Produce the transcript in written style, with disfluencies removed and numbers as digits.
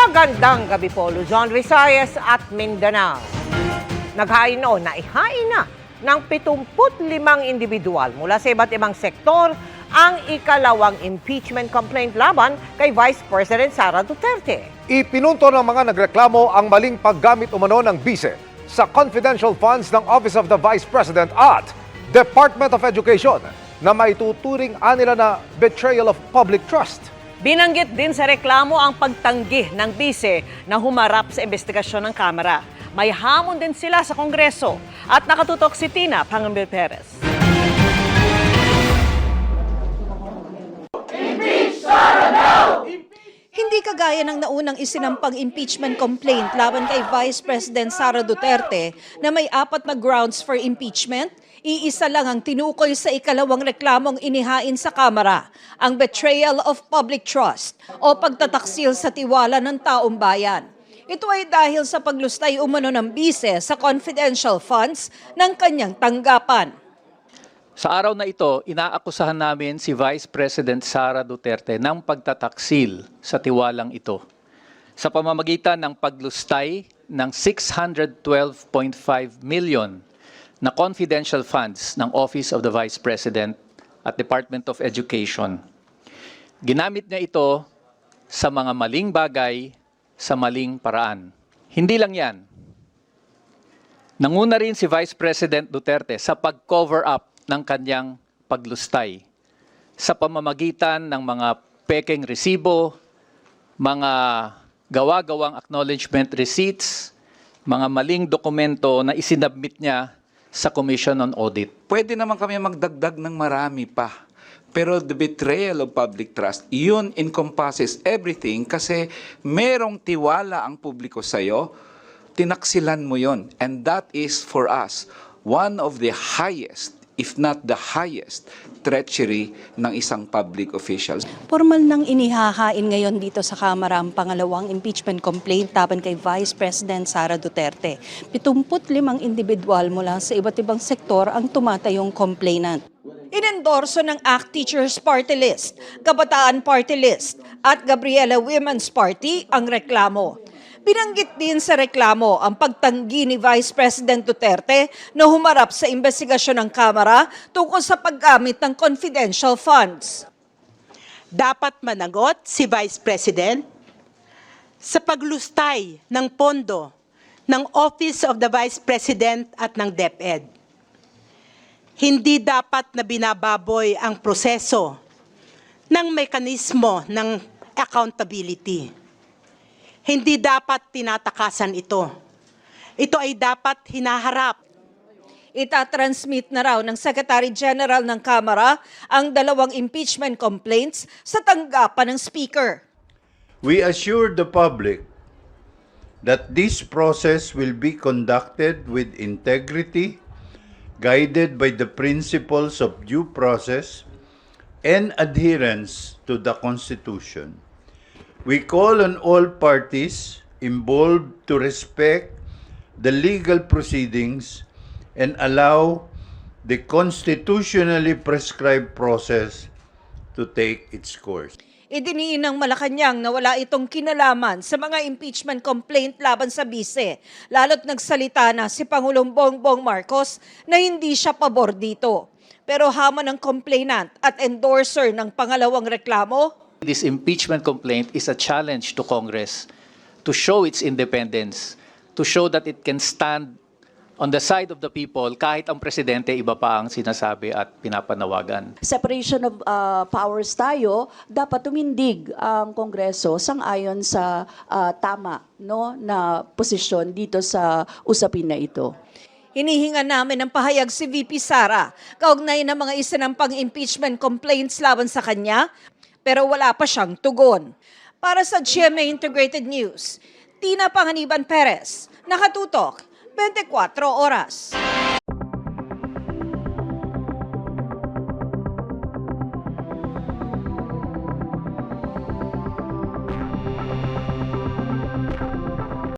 Magandang gabi po, Luzon, Visayas at Mindanao. Naghain o naihain na ng 75 individual mula sa iba't ibang sektor ang ikalawang impeachment complaint laban kay Vice President Sara Duterte. Ipinunto ng mga nagreklamo ang maling paggamit umano ng bise sa confidential funds ng Office of the Vice President at Department of Education na maituturing anila na betrayal of public trust. Binanggit din sa reklamo ang pagtanggi ng bise na humarap sa investigasyon ng Kamara. May hamon din sila sa Kongreso at nakatutok si Tina Pangambil Perez. Hindi kagaya ng naunang isinampang impeachment complaint laban kay Vice President Sara Duterte na may 4 na grounds for impeachment, iisa lang ang tinukoy sa ikalawang reklamong inihain sa Kamara, ang betrayal of public trust o pagtataksil sa tiwala ng taong bayan. Ito ay dahil sa paglustay umano ng bise sa confidential funds ng kanyang tanggapan. Sa araw na ito, inaakusahan namin si Vice President Sara Duterte ng pagtataksil sa tiwalang ito sa pamamagitan ng paglustay ng 612.5 million na confidential funds ng Office of the Vice President at Department of Education. Ginamit niya ito sa mga maling bagay, sa maling paraan. Hindi lang yan. Nanguna rin si Vice President Duterte sa pag-cover up ng kanyang paglustay sa pamamagitan ng mga pekeng resibo, mga gawa-gawang acknowledgement receipts, mga maling dokumento na isinabmit niya sa Commission on Audit. Pwede naman kami magdagdag ng marami pa. Pero the betrayal of public trust, yun encompasses everything kasi merong tiwala ang publiko sa'yo, tinaksilan mo yun. And that is for us one of the highest, if not the highest, treachery ng isang public official. Formal nang inihahain ngayon dito sa Kamara ang pangalawang impeachment complaint laban kay Vice President Sara Duterte. 75 individual mula sa iba't ibang sektor ang tumatayong complainant. Inendorso ng ACT Teachers Party List, Kabataan Party List at Gabriela Women's Party ang reklamo. Binanggit din sa reklamo ang pagtanggi ni Vice President Duterte na humarap sa investigasyon ng Kamara tungkol sa paggamit ng confidential funds. Dapat managot si Vice President sa paglustay ng pondo ng Office of the Vice President at ng DepEd. Hindi dapat na binababoy ang proseso ng mekanismo ng accountability. Hindi dapat tinatakasan ito. Ito ay dapat hinaharap. Itatransmit na raw ng Secretary General ng Kamara ang dalawang impeachment complaints sa tanggapan ng Speaker. We assure the public that this process will be conducted with integrity, guided by the principles of due process and adherence to the Constitution. We call on all parties involved to respect the legal proceedings and allow the constitutionally prescribed process to take its course. Idiniin ng Malacanang na wala itong kinalaman sa mga impeachment complaint laban sa bise, lalo't nagsalita na si Pangulong Bongbong Marcos na hindi siya pabor dito. Pero hamon ng complainant at endorser ng pangalawang reklamo, This impeachment complaint is a challenge to Congress to show its independence, to show that it can stand on the side of the people kahit ang presidente iba pa ang sinasabi at pinapanawagan. Separation of powers tayo, dapat tumindig ang Kongreso sang-ayon sa tama na posisyon dito sa usapin na ito. hinihinga namin ng pahayag si VP Sara kaugnay ng mga isinampang impeachment complaints laban sa kanya, pero wala pa siyang tugon. Para sa GMA Integrated News, Tina Panganiban Perez, nakatutok, 24 oras.